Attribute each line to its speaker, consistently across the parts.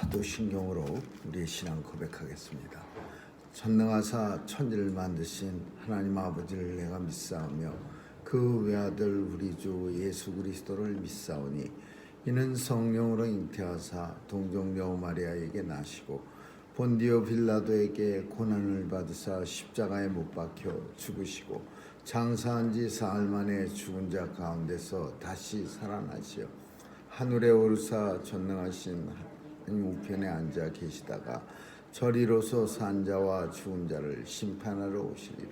Speaker 1: 사도신경으로 우리의 신앙 고백하겠습니다. 전능하사 천지를 만드신 하나님 아버지를 내가 믿사오며 그 외아들 우리 주 예수 그리스도를 믿사오니 이는 성령으로 잉태하사 동정녀 마리아에게 나시고 본디오 빌라도에게 고난을 받으사 십자가에 못 박혀 죽으시고 장사한 지 사흘 만에 죽은 자 가운데서 다시 살아나시어 하늘에 오르사 전능하신 하나님 우편에 앉아 계시다가 저리로서 산 자와 죽은 자를 심판하러 오시리라.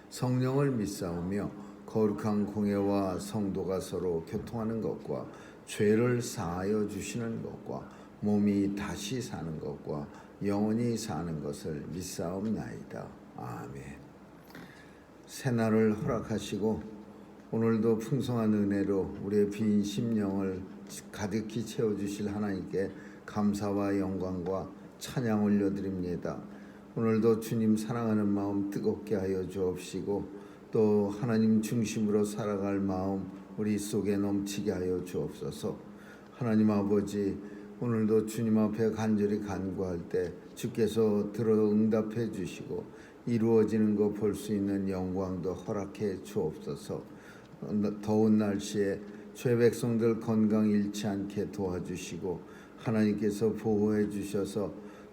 Speaker 1: 성령을 믿사오며 거룩한 공예와 성도가 서로 교통하는 것과 죄를 사하여 주시는 것과 몸이 다시 사는 것과 영원히 사는 것을 믿사옵나이다. 아멘. 새날을 허락하시고 오늘도 풍성한 은혜로 우리의 빈 심령을 가득히 채워주실 하나님께 감사와 영광과 찬양 올려드립니다. 오늘도 주님 사랑하는 마음 뜨겁게 하여 주옵시고 또 하나님 중심으로 살아갈 마음 우리 속에 넘치게 하여 주옵소서. 하나님 아버지, 오늘도 주님 앞에 간절히 간구할 때 주께서 들어 응답해 주시고 이루어지는 거 볼 수 있는 영광도 허락해 주옵소서. 더운 날씨에 죄 백성들 건강 잃지 않게 도와주시고 하나님께서 보호해 주셔서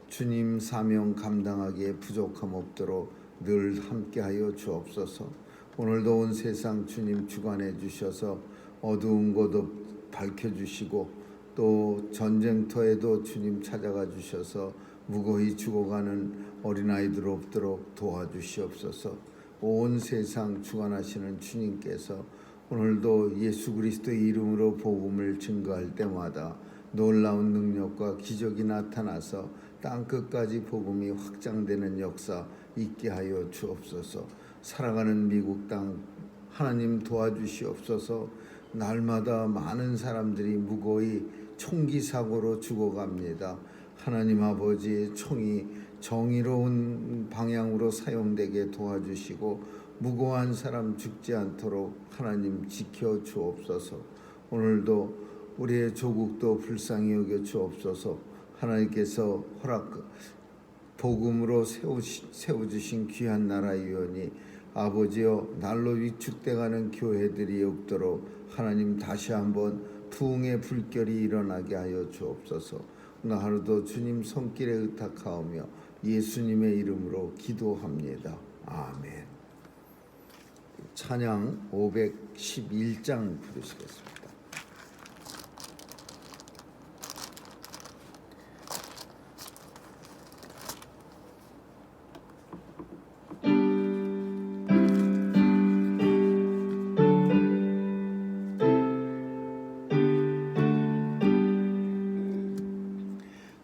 Speaker 1: 주님 사명 감당하기에 부족함 없도록 늘 함께하여 주옵소서. 오늘도 온 세상 주님 주관해 주셔서 어두운 곳도 밝혀주시고 또 전쟁터에도 주님 찾아가 주셔서 무고히 죽어가는 어린아이들 없도록 도와주시옵소서. 온 세상 주관하시는 주님께서 오늘도 예수 그리스도의 이름으로 복음을 증거할 때마다 놀라운 능력과 기적이 나타나서 땅끝까지 복음이 확장되는 역사 있게 하여 주옵소서. 살아가는 미국 땅 하나님 도와주시옵소서. 날마다 많은 사람들이 무고히 총기 사고로 죽어갑니다. 하나님 아버지, 총이 정의로운 방향으로 사용되게 도와주시고 무고한 사람 죽지 않도록 하나님 지켜 주옵소서. 오늘도 우리의 조국도 불쌍히 여겨 주옵소서. 하나님께서 복음으로 세워주신 귀한 나라 유언이 아버지여 날로 위축돼가는 교회들이 없도록 하나님 다시 한번 부흥의 불결이 일어나게 하여 주옵소서. 오늘 하루도 주님 손길에 의탁하오며 예수님의 이름으로 기도합니다. 아멘. 찬양 511장 부르시겠습니다.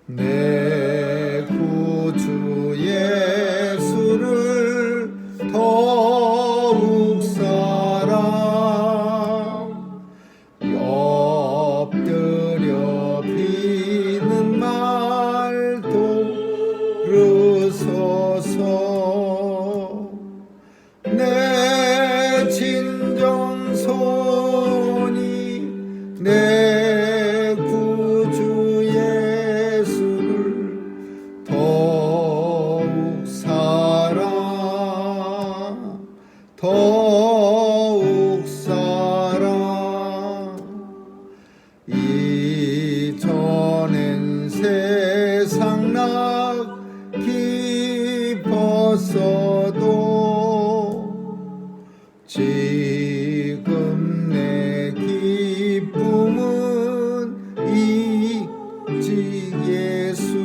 Speaker 2: 내 구주 예수를 더욱 사랑 엎드려 비는 말도 들으소서. 내 진정손이 내 구주 예수를 더욱 사랑 더욱 사랑. 이전엔 세상 락 깊었어도 지금 내 기쁨은 이직 예수.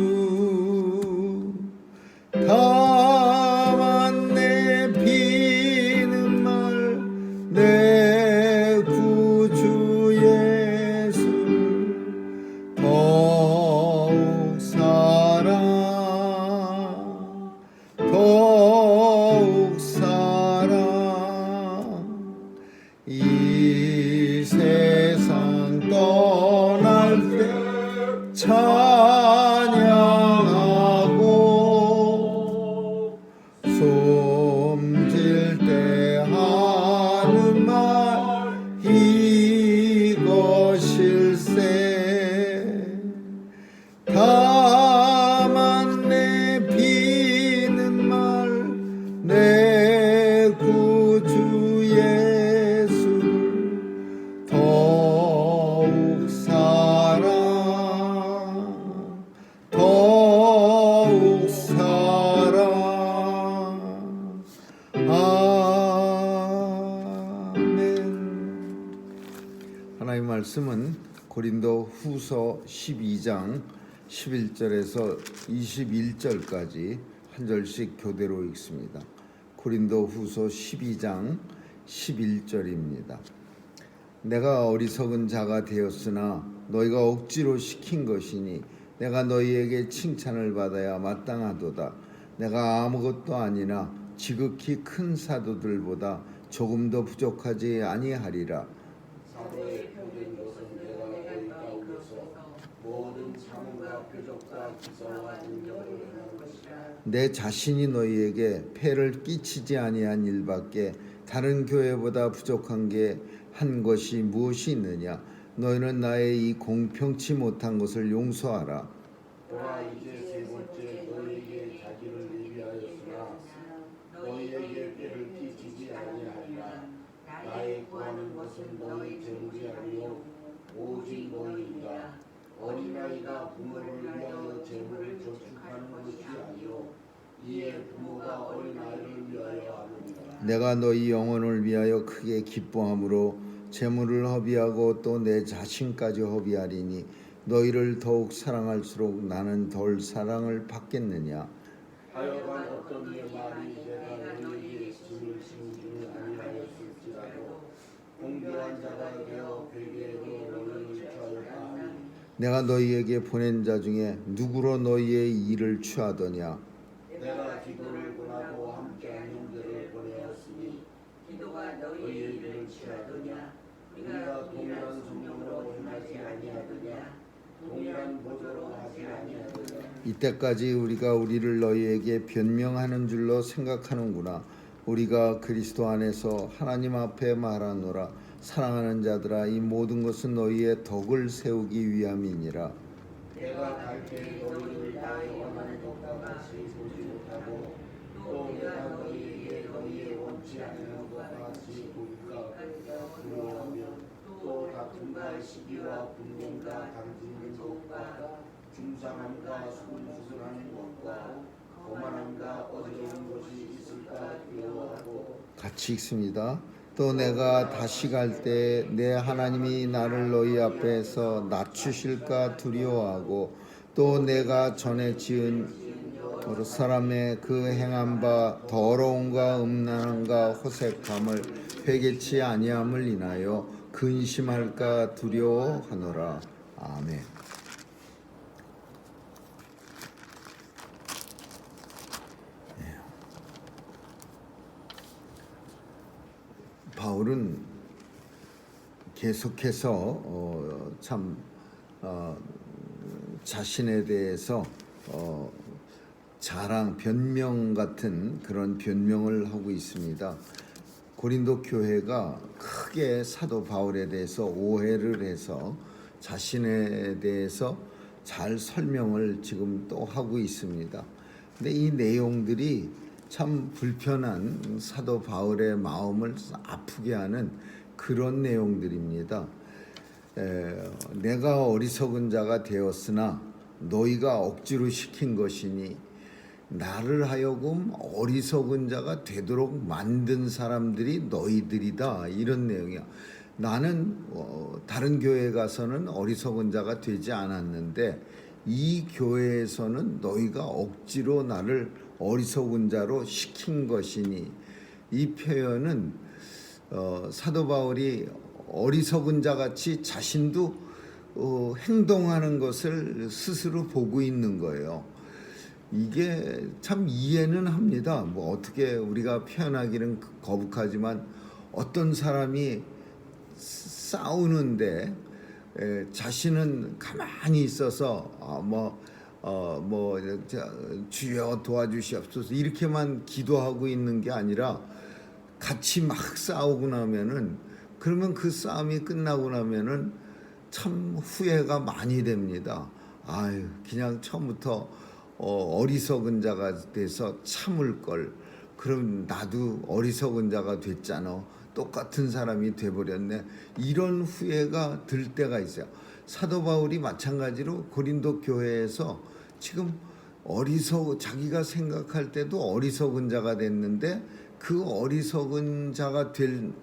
Speaker 2: 다만 내 비는 말 내 구주 예수를 더욱 사랑 더욱 사랑. 이 세상 떠날 때 찬양하고 숨질 때 하는 말 이것일세. 다
Speaker 1: 말씀은 고린도 후서 12장 11절에서 21절까지 한 절씩 교대로 읽습니다. 고린도 후서 12장 11절입니다. 내가 어리석은 자가 되었으나 너희가 억지로 시킨 것이니 내가 너희에게 칭찬을 받아야 마땅하도다. 내가 아무것도 아니나 지극히 큰 사도들보다 조금 더 부족하지 아니하리라.
Speaker 2: 사도의 표된 것은 내가 너희 가운데서 모든 참음과 표적과 기사와 능력을 행한 것이라.
Speaker 1: 내 자신이 너희에게 폐를 끼치지 아니한 일밖에 다른 교회보다 부족한 게 한 것이 무엇이 있느냐? 너희는 나의 이 공평치 못한 것을 용서하라.
Speaker 2: 보라 이제 세 번째 너희에게 자기를 예비하였으나 너희에게 폐를 끼치지 아니하리라. 나의 구하는 것은 너희 재물이 아니요 오직 너희이다. 어린아이가 부모를 위하여 재물을 저축하는 것이 아니요 이에 부모가 어린아이를 위하여 하느니라.
Speaker 1: 내가 너희 영혼을 위하여 크게 기뻐함으로 재물을 허비하고 또 내 자신까지 허비하리니 너희를 더욱 사랑할수록 나는 덜 사랑을 받겠느냐.
Speaker 2: 하여간 어떤 이의 말이 내가 너희에게 짐을 지우지는 아니하였을지라도 공교한 자가 되어 괴계로 너희를 취하였다 하니
Speaker 1: 내가 너희에게 보낸 자 중에 누구로 너희의 일을 취하더냐.
Speaker 2: 내가 기도를 권하고 함께한 형제를 보내었으니
Speaker 3: 기도가
Speaker 2: 너희의 일을 취하더냐. 우리가 동일한 성령으로 행하지 아니하더냐. 동일한 보조로 하지 아니하더냐.
Speaker 1: 이때까지 우리가 우리를 너희에게 변명하는 줄로 생각하는구나. 우리가 그리스도 안에서 하나님 앞에 말하노라. 사랑하는 자들아, 이 모든 것은 너희의 덕을 세우기 위함이니라.
Speaker 2: 내가 갈 때 너희를 나의 원하는 것과 같이 보지 못하고 또 내가 너희에게 너희의 원치 않는 것과 같이 보기가 두려워하며 또 다툼과 시기와 분쟁과 당짓는 것과 중상함과 수근수근하는 것과 거만함과 어지러운 것이 있을까 두려워하고.
Speaker 1: 같이 읽습니다. 또 내가 다시 갈 때 내 하나님이 나를 너희 앞에서 낮추실까 두려워하고 또 내가 전에 지은 여러 사람의 그 행한 바 더러움과 음란함과 호색함을 회개치 아니함을 인하여 근심할까 두려워하노라. 아멘. 바울은 계속해서 자신에 대해서 자랑, 변명 같은 그런 변명을 하고 있습니다. 고린도 교회가 크게 사도 바울에 대해서 오해를 해서 자신에 대해서 잘 설명을 지금 또 하고 있습니다. 근데 이 내용들이 참 불편한 사도 바울의 마음을 아프게 하는 그런 내용들입니다. 내가 어리석은 자가 되었으나 너희가 억지로 시킨 것이니 나를 하여금 어리석은 자가 되도록 만든 사람들이 너희들이다. 이런 내용이야. 나는 다른 교회에 가서는 어리석은 자가 되지 않았는데 이 교회에서는 너희가 억지로 나를 어리석은 자로 시킨 것이니, 이 표현은 사도 바울이 어리석은 자같이 자신도 행동하는 것을 스스로 보고 있는 거예요. 이게 참 이해는 합니다. 뭐 어떻게 우리가 표현하기는 거북하지만 어떤 사람이 싸우는데 자신은 가만히 있어서 주여 도와주시옵소서 이렇게만 기도하고 있는 게 아니라 같이 막 싸우고 나면은, 그러면 그 싸움이 끝나고 나면은 참 후회가 많이 됩니다. 아유, 그냥 처음부터 어리석은 자가 돼서 참을 걸. 그럼 나도 어리석은 자가 됐잖아. 똑같은 사람이 돼버렸네. 이런 후회가 들 때가 있어요. 사도 바울이 마찬가지로 고린도 교회에서 지금 자기가 생각할 때도 어리석은 자가 됐는데, 그 어리석은 자가 된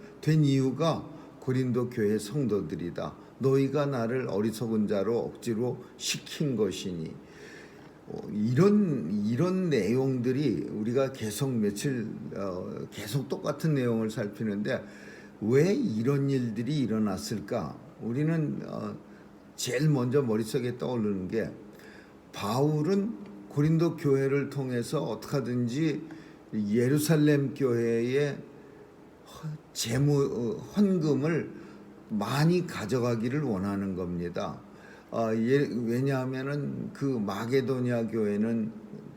Speaker 1: 이유가 고린도 교회 성도들이다. 너희가 나를 어리석은 자로 억지로 시킨 것이니. 이런 내용들이 우리가 계속 계속 똑같은 내용을 살피는데 왜 이런 일들이 일어났을까? 우리는 제일 먼저 머릿속에 떠오르는 게 바울은 고린도 교회를 통해서 어떻게 하든지 예루살렘 교회의 헌금을 많이 가져가기를 원하는 겁니다. 왜냐하면은 그 마게도니아 교회는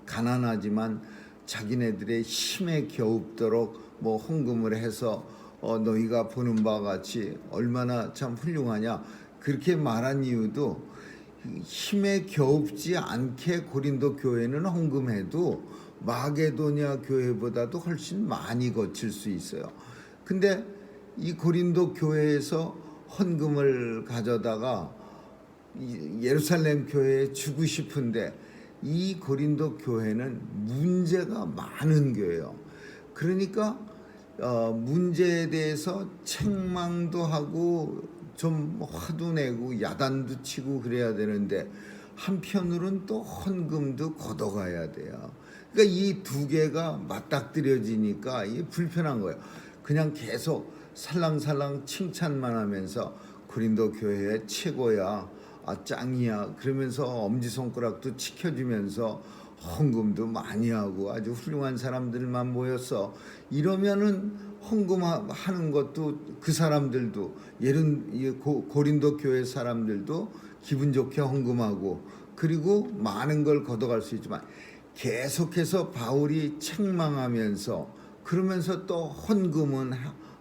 Speaker 1: 가난하지만 자기네들의 힘에 겨웁도록 뭐 헌금을 해서 너희가 보는 바와 같이 얼마나 참 훌륭하냐 그렇게 말한 이유도 힘에 겨웁지 않게 고린도 교회는 헌금해도 마게도니아 교회보다도 훨씬 많이 거칠 수 있어요. 근데 이 고린도 교회에서 헌금을 가져다가 예루살렘 교회에 주고 싶은데 이 고린도 교회는 문제가 많은 교회예요. 그러니까 문제에 대해서 책망도 하고 좀 화도 내고 야단도 치고 그래야 되는데 한편으로는 또 헌금도 걷어가야 돼요. 그러니까 이 두 개가 맞닥뜨려지니까 이게 불편한 거예요. 그냥 계속 살랑살랑 칭찬만 하면서 고린도 교회 최고야, 짱이야 그러면서 엄지손가락도 치켜주면서 헌금도 많이 하고 아주 훌륭한 사람들만 모였어. 이러면은 헌금하는 것도 그 사람들도 고린도 교회 사람들도 기분 좋게 헌금하고 그리고 많은 걸 걷어갈 수 있지만 계속해서 바울이 책망하면서 그러면서 또 헌금은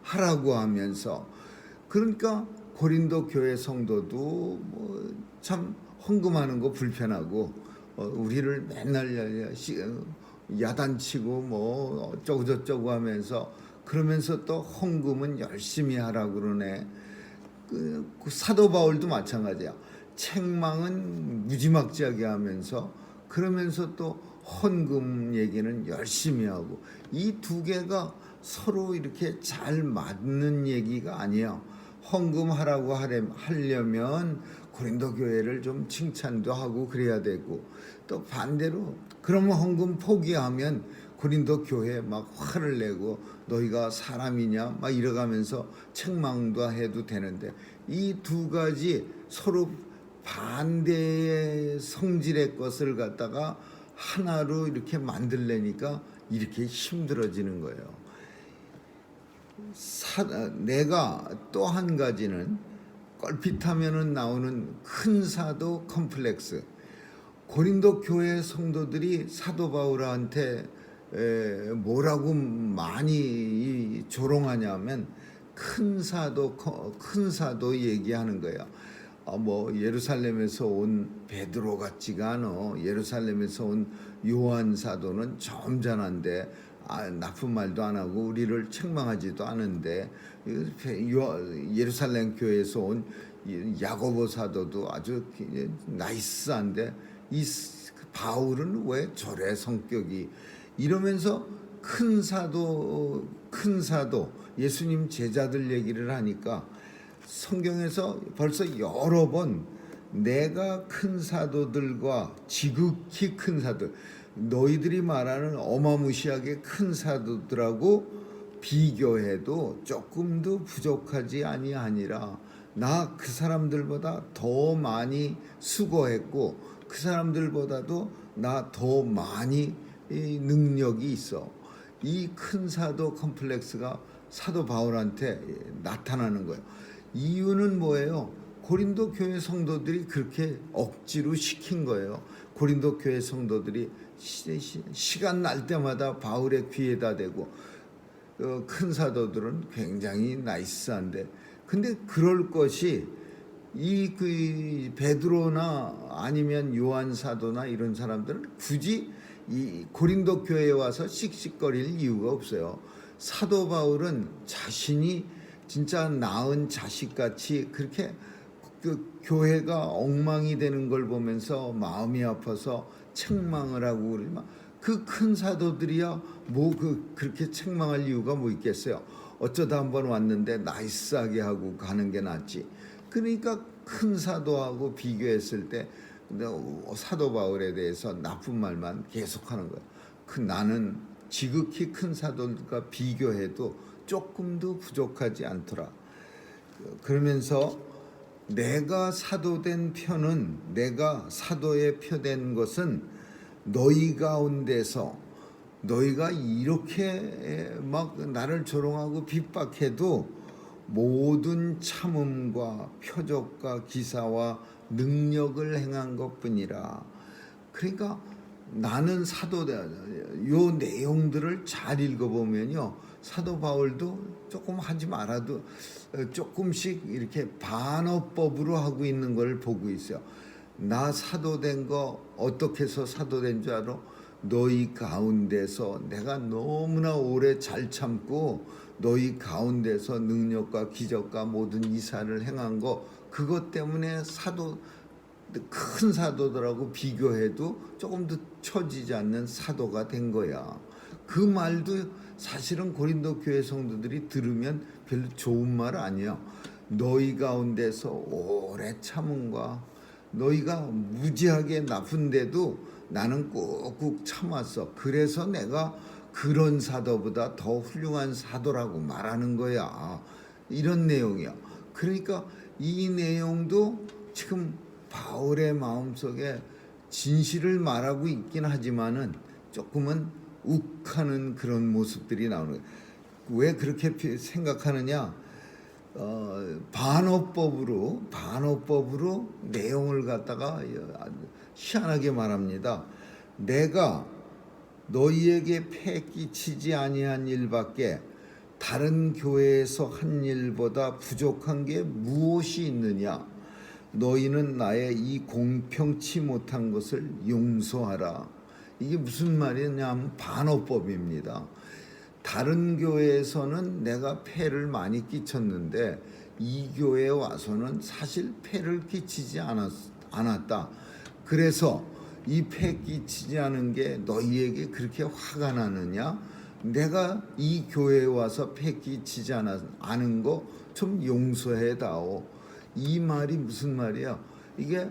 Speaker 1: 하라고 하면서 그러니까 고린도 교회 성도도 뭐 참 헌금하는 거 불편하고 우리를 맨날 야단치고 뭐 어쩌고 저쩌고 하면서 그러면서 또 헌금은 열심히 하라고 그러네. 그 사도 바울도 마찬가지야. 책망은 무지막지하게 하면서 그러면서 또 헌금 얘기는 열심히 하고 이 두 개가 서로 이렇게 잘 맞는 얘기가 아니야. 헌금하라고 하려면 고린도 교회를 좀 칭찬도 하고 그래야 되고 또 반대로 그러면 헌금 포기하면 고린도 교회 막 화를 내고 너희가 사람이냐 막 이러가면서 책망도 해도 되는데 이 두 가지 서로 반대의 성질의 것을 갖다가 하나로 이렇게 만들려니까 이렇게 힘들어지는 거예요. 내가 또 한 가지는 껄핏하면은 나오는 큰 사도 컴플렉스. 고린도 교회 성도들이 사도 바울한테 뭐라고 많이 조롱하냐면 큰 사도 얘기하는 거예요. 뭐 예루살렘에서 온 베드로 같지가 않아. 예루살렘에서 온 요한 사도는 점잖은데 나쁜 말도 안 하고 우리를 책망하지도 않은데 예루살렘 교회에서 온 야고보 사도도 아주 나이스한데 이 바울은 왜 저래 성격이 이러면서 큰 사도 예수님 제자들 얘기를 하니까 성경에서 벌써 여러 번 내가 큰 사도들과 지극히 큰 사도 너희들이 말하는 어마무시하게 큰 사도들하고 비교해도 조금도 부족하지 아니하니라. 나 그 사람들보다 더 많이 수고했고 그 사람들보다도 나 더 많이 능력이 있어. 이 큰 사도 컴플렉스가 사도 바울한테 나타나는 거예요. 이유는 뭐예요? 고린도 교회 성도들이 그렇게 억지로 시킨 거예요. 고린도 교회 성도들이 시간 날 때마다 바울의 귀에다 대고 큰 사도들은 굉장히 나이스한데 근데 그럴 것이 그 베드로나 아니면 요한 사도나 이런 사람들은 굳이 이 고린도 교회에 와서 씩씩거릴 이유가 없어요. 사도 바울은 자신이 진짜 낳은 자식같이 그렇게 그 교회가 엉망이 되는 걸 보면서 마음이 아파서 책망을 하고 그러지만 그 큰 사도들이야 뭐 그렇게 책망할 이유가 뭐 있겠어요. 어쩌다 한번 왔는데 나이스하게 하고 가는 게 낫지. 그러니까 큰 사도하고 비교했을 때 사도 바울에 대해서 나쁜 말만 계속하는 거야. 나는 지극히 큰 사도들과 비교해도 조금도 부족하지 않더라. 그러면서 내가 사도된 편은, 내가 사도에 표된 것은 너희 가운데서 너희가 이렇게 막 나를 조롱하고 핍박해도 모든 참음과 표적과 기사와 능력을 행한 것뿐이라. 그러니까 나는 사도다. 요 내용들을 잘 읽어보면요, 사도 바울도 조금 하지 말아도 조금씩 이렇게 반어법으로 하고 있는 걸 보고 있어요. 나 사도된 거 어떻게 해서 사도된 줄 알아? 너희 가운데서 내가 너무나 오래 잘 참고 너희 가운데서 능력과 기적과 모든 이사를 행한 거, 그것 때문에 큰 사도들하고 비교해도 조금 더 처지지 않는 사도가 된 거야. 그 말도 사실은 고린도 교회 성도들이 들으면 별로 좋은 말 아니야. 너희 가운데서 오래 참음과 너희가 무지하게 나쁜데도 나는 꾹꾹 참았어. 그래서 내가 그런 사도보다 더 훌륭한 사도라고 말하는 거야. 이런 내용이야. 그러니까 이 내용도 지금 바울의 마음속에 진실을 말하고 있긴 하지만은 조금은 욱하는 그런 모습들이 나오는 거예요. 왜 그렇게 생각하느냐? 반어법으로 내용을 갖다가 희한하게 말합니다. 내가 너희에게 폐 끼치지 아니한 일밖에 다른 교회에서 한 일보다 부족한 게 무엇이 있느냐? 너희는 나의 이 공평치 못한 것을 용서하라. 이게 무슨 말이냐면 반어법입니다. 다른 교회에서는 내가 폐를 많이 끼쳤는데 이 교회에 와서는 사실 폐를 끼치지 않았다. 그래서 이 폐 끼치지 않은 게 너희에게 그렇게 화가 나느냐? 내가 이 교회에 와서 폐 끼치지 않은 거 좀 용서해 다오. 이 말이 무슨 말이야? 이게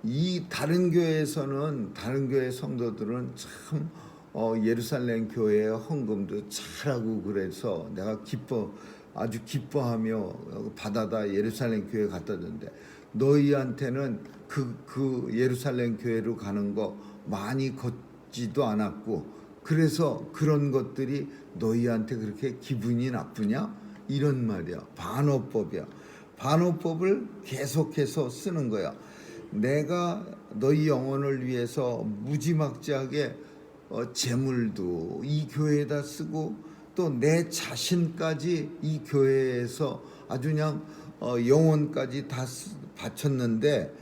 Speaker 1: 이 다른 교회에서는, 다른 교회 성도들은 참 예루살렘 교회의 헌금도 잘하고 그래서 내가 아주 기뻐하며 받아다 예루살렘 교회 갖다 줬는데, 너희한테는 그 예루살렘 교회로 가는 거 많이 걷지도 않았고, 그래서 그런 것들이 너희한테 그렇게 기분이 나쁘냐? 이런 말이야. 반어법이야. 반어법을 계속해서 쓰는 거야. 내가 너희 영혼을 위해서 무지막지하게 재물도 이 교회에다 쓰고 또 내 자신까지 이 교회에서 아주 그냥 영혼까지 다 바쳤는데,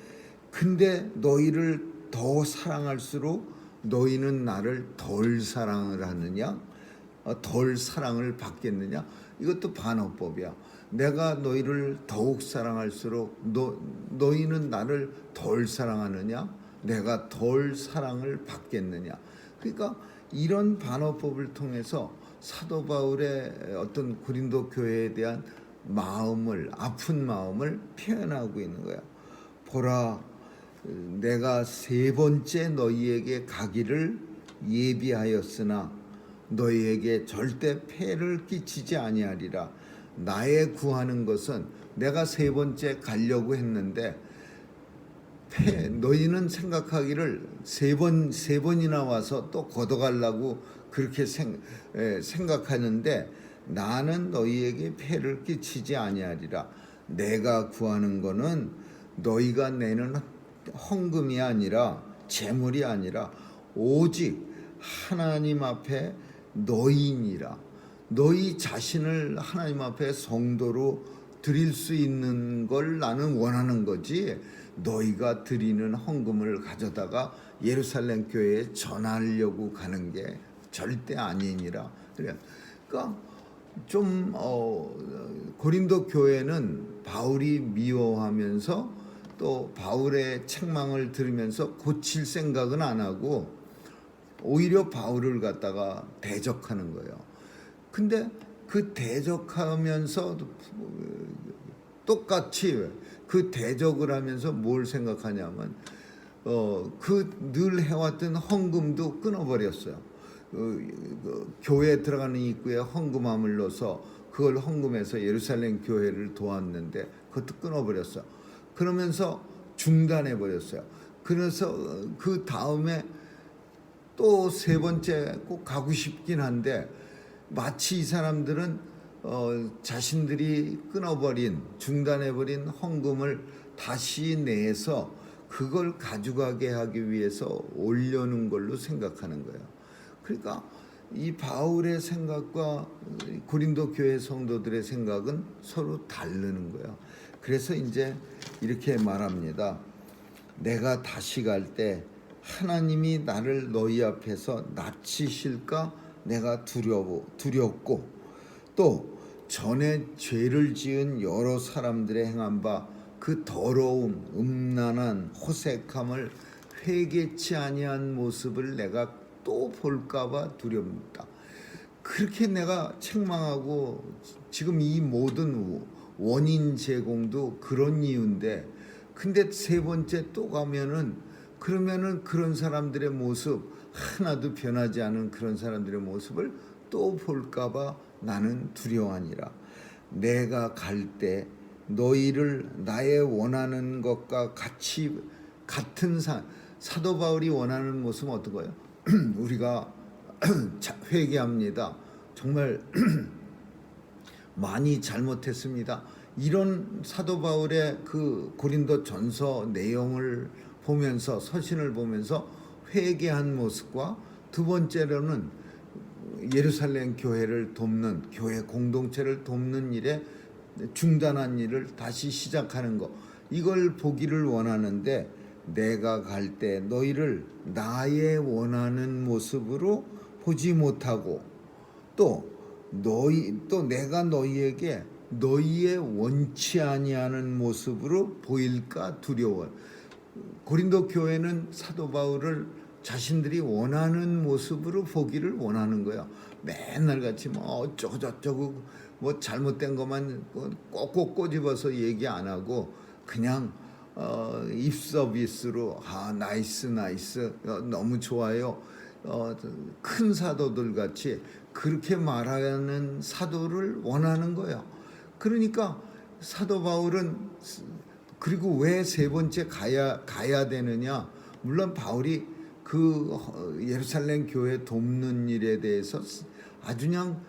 Speaker 1: 근데 너희를 더 사랑할수록 너희는 나를 덜 사랑을 하느냐? 덜 사랑을 받겠느냐? 이것도 반어법이야. 내가 너희를 더욱 사랑할수록 너희는 나를 덜 사랑하느냐? 내가 덜 사랑을 받겠느냐? 그러니까 이런 반어법을 통해서 사도 바울의 어떤 고린도 교회에 대한 마음을, 아픈 마음을 표현하고 있는 거야. 보라, 내가 세 번째 너희에게 가기를 예비하였으나 너희에게 절대 폐를 끼치지 아니하리라. 나의 구하는 것은, 내가 세 번째 가려고 했는데 너희는 생각하기를 세 번이나 와서 또 걷어가려고 그렇게 생각하는데, 나는 너희에게 폐를 끼치지 아니하리라. 내가 구하는 거는 너희가 내는 헌금이 아니라, 재물이 아니라 오직 하나님 앞에 너희니라. 너희 자신을 하나님 앞에 성도로 드릴 수 있는 걸 나는 원하는 거지, 너희가 드리는 헌금을 가져다가 예루살렘 교회에 전하려고 가는 게 절대 아니니라. 그러니까 좀 고린도 교회는 바울이 미워하면서 또 바울의 책망을 들으면서 고칠 생각은 안 하고 오히려 바울을 갖다가 대적하는 거예요. 근데 그 대적하면서 똑같이 그 대적을 하면서 뭘 생각하냐면 그 늘 해왔던 헌금도 끊어버렸어요. 교회에 들어가는 입구에 헌금함을 넣어서 그걸 헌금해서 예루살렘 교회를 도왔는데 그것도 끊어버렸어요. 그러면서 중단해버렸어요. 그래서 그 다음에 또 세 번째 꼭 가고 싶긴 한데 마치 이 사람들은 자신들이 끊어버린 중단해버린 헌금을 다시 내서 그걸 가져가게 하기 위해서 올려놓은 걸로 생각하는 거예요. 그러니까 이 바울의 생각과 고린도 교회 성도들의 생각은 서로 다르는 거예요. 그래서 이제 이렇게 말합니다. 내가 다시 갈 때 하나님이 나를 너희 앞에서 낮추실까 내가 두렵고 또 전에 죄를 지은 여러 사람들의 행한 바 그 더러움, 음란한 호색함을 회개치 아니한 모습을 내가 또 볼까봐 두렵다. 그렇게 내가 책망하고 지금 이 모든 원인 제공도 그런 이유인데, 근데 세 번째 또 가면은 그러면은 그런 사람들의 모습 하나도 변하지 않은 그런 사람들의 모습을 또 볼까봐 나는 두려워하니라. 내가 갈 때 너희를 나의 원하는 것과 같은 사도 바울이 원하는 모습은 어떤 거예요? 우리가 회개합니다. 정말 많이 잘못했습니다. 이런 사도 바울의 그 고린도 전서 내용을 보면서 서신을 보면서 회개한 모습과 두 번째로는 예루살렘 교회를 돕는 교회 공동체를 돕는 일에 중단한 일을 다시 시작하는 거, 이걸 보기를 원하는데 내가 갈 때 너희를 나의 원하는 모습으로 보지 못하고 또 내가 너희에게 너희의 원치 아니하는 모습으로 보일까 두려워. 고린도 교회는 사도 바울을 자신들이 원하는 모습으로 보기를 원하는 거야. 맨날 같이 뭐 어쩌고 저쩌고 뭐 잘못된 것만 꼭꼭 꼬집어서 얘기 안 하고 그냥 입 서비스로 나이스 너무 좋아요. 큰 사도들 같이 그렇게 말하는 사도를 원하는 거예요. 그러니까 사도 바울은 그리고 왜 세 번째 가야 되느냐? 물론 바울이 그 예루살렘 교회 돕는 일에 대해서 아주 그냥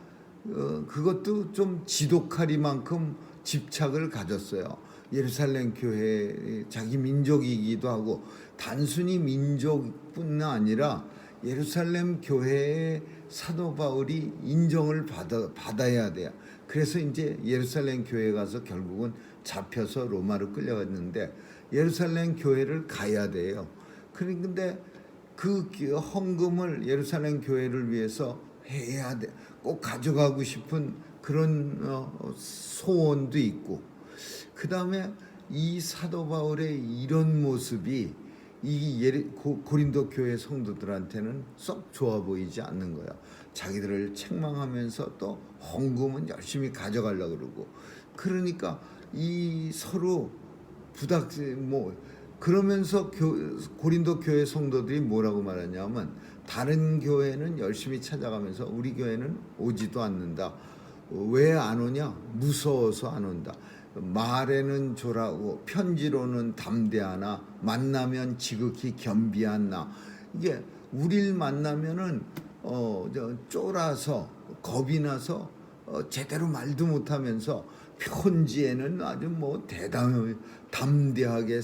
Speaker 1: 그것도 좀 지독하리만큼 집착을 가졌어요. 예루살렘 교회 자기 민족이기도 하고 단순히 민족뿐 아니라 예루살렘 교회의 사도 바울이 인정을 받아야 돼요. 그래서 이제 예루살렘 교회에 가서 결국은 잡혀서 로마로 끌려갔는데 예루살렘 교회를 가야 돼요. 그런데 그 헌금을 예루살렘 교회를 위해서 해야 돼. 꼭 가져가고 싶은 그런 소원도 있고, 그 다음에 이 사도 바울의 이런 모습이 이 고린도 교회 성도들한테는 썩 좋아 보이지 않는 거야. 자기들을 책망하면서 또 헌금은 열심히 가져가려고 그러고, 그러니까 이 서로 그러면서 고린도 교회 성도들이 뭐라고 말하냐면 다른 교회는 열심히 찾아가면서 우리 교회는 오지도 않는다. 왜 안 오냐? 무서워서 안 온다. 말에는 조라고 편지로는 담대하나 만나면 지극히 겸비한 나. 이게 우리를 만나면은 쫄아서 겁이 나서 제대로 말도 못하면서 편지에는 아주 담대하게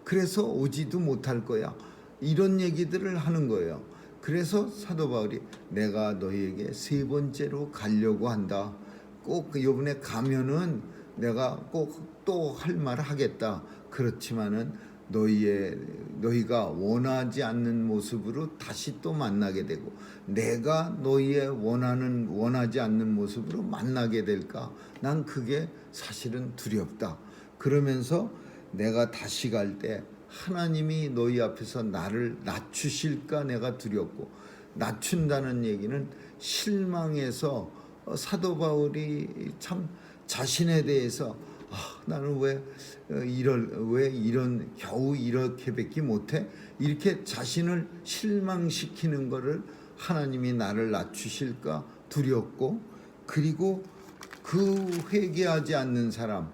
Speaker 1: 그래서 오지도 못할 거야. 이런 얘기들을 하는 거예요. 그래서 사도 바울이 내가 너희에게 세 번째로 가려고 한다. 꼭 이번에 가면은 내가 꼭 또 할 말 하겠다. 그렇지만은 너희가 원하지 않는 모습으로 다시 또 만나게 되고 내가 너희의 원하지 않는 모습으로 만나게 될까? 난 그게 사실은 두렵다. 그러면서 내가 다시 갈 때 하나님이 너희 앞에서 나를 낮추실까 내가 두렵고, 낮춘다는 얘기는 실망해서 사도 바울이 참 자신에 대해서 나는 왜 이런 겨우 이렇게밖에 못해? 이렇게 자신을 실망시키는 것을 하나님이 나를 낮추실까 두렵고, 그리고 그 회개하지 않는 사람,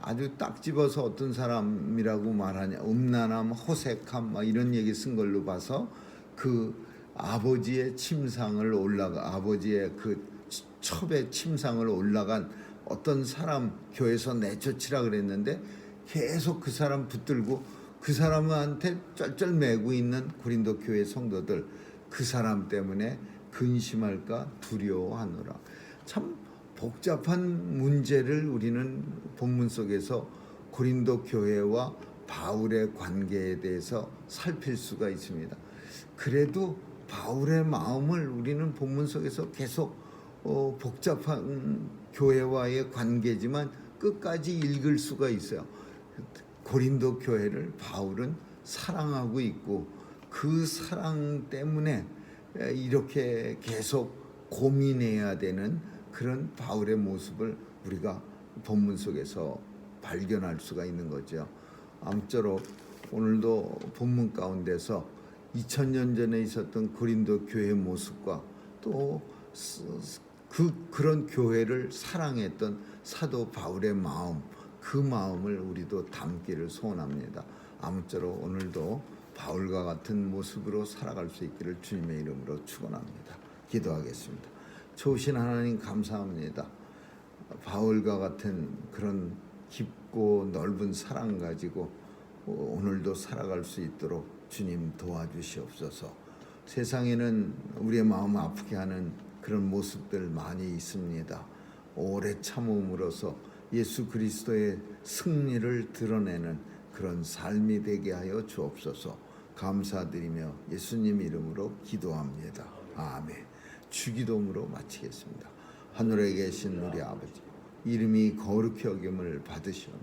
Speaker 1: 아주 딱 집어서 어떤 사람이라고 말하냐, 음란함, 호색함 막 이런 얘기 쓴 걸로 봐서 그 아버지의 침상을 아버지의 그 첩의 침상을 올라간 어떤 사람 교회에서 내쫓으라 그랬는데 계속 그 사람 붙들고 그 사람한테 쩔쩔매고 있는 고린도 교회 성도들, 그 사람 때문에 근심할까 두려워하노라. 참 복잡한 문제를 우리는 본문 속에서 고린도 교회와 바울의 관계에 대해서 살필 수가 있습니다. 그래도 바울의 마음을 우리는 본문 속에서 계속 복잡한 교회와의 관계지만 끝까지 읽을 수가 있어요. 고린도 교회를 바울은 사랑하고 있고 그 사랑 때문에 이렇게 계속 고민해야 되는 그런 바울의 모습을 우리가 본문 속에서 발견할 수가 있는 거죠. 아무쪼록 오늘도 본문 가운데서 2000년 전에 있었던 고린도 교회의 모습과 또 그런 교회를 사랑했던 사도 바울의 마음, 그 마음을 우리도 담기를 소원합니다. 아무쪼록 오늘도 바울과 같은 모습으로 살아갈 수 있기를 주님의 이름으로 축원합니다. 기도하겠습니다. 좋으신 하나님 감사합니다. 바울과 같은 그런 깊고 넓은 사랑 가지고 오늘도 살아갈 수 있도록 주님 도와주시옵소서. 세상에는 우리의 마음 아프게 하는 그런 모습들 많이 있습니다. 오래 참음으로써 예수 그리스도의 승리를 드러내는 그런 삶이 되게 하여 주옵소서. 감사드리며 예수님 이름으로 기도합니다. 아멘. 주기도문으로 마치겠습니다. 하늘에 계신 우리 아버지, 이름이 거룩히 여김을 받으시오며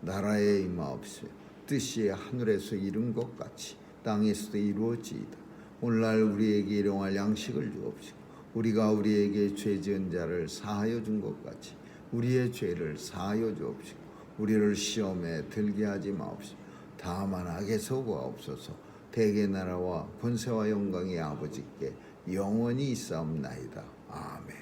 Speaker 1: 나라에 임하옵시며 뜻이 하늘에서 이룬 것 같이 땅에서도 이루어지이다. 오늘날 우리에게 일용할 양식을 주옵시고 우리가 우리에게 죄 지은 자를 사하여 준 것 같이 우리의 죄를 사하여 주옵시고 우리를 시험에 들게 하지 마옵시고 다만 악에서 구하옵소서. 대개 나라와 권세와 영광의 아버지께 영원히 있사옵나이다. 아멘.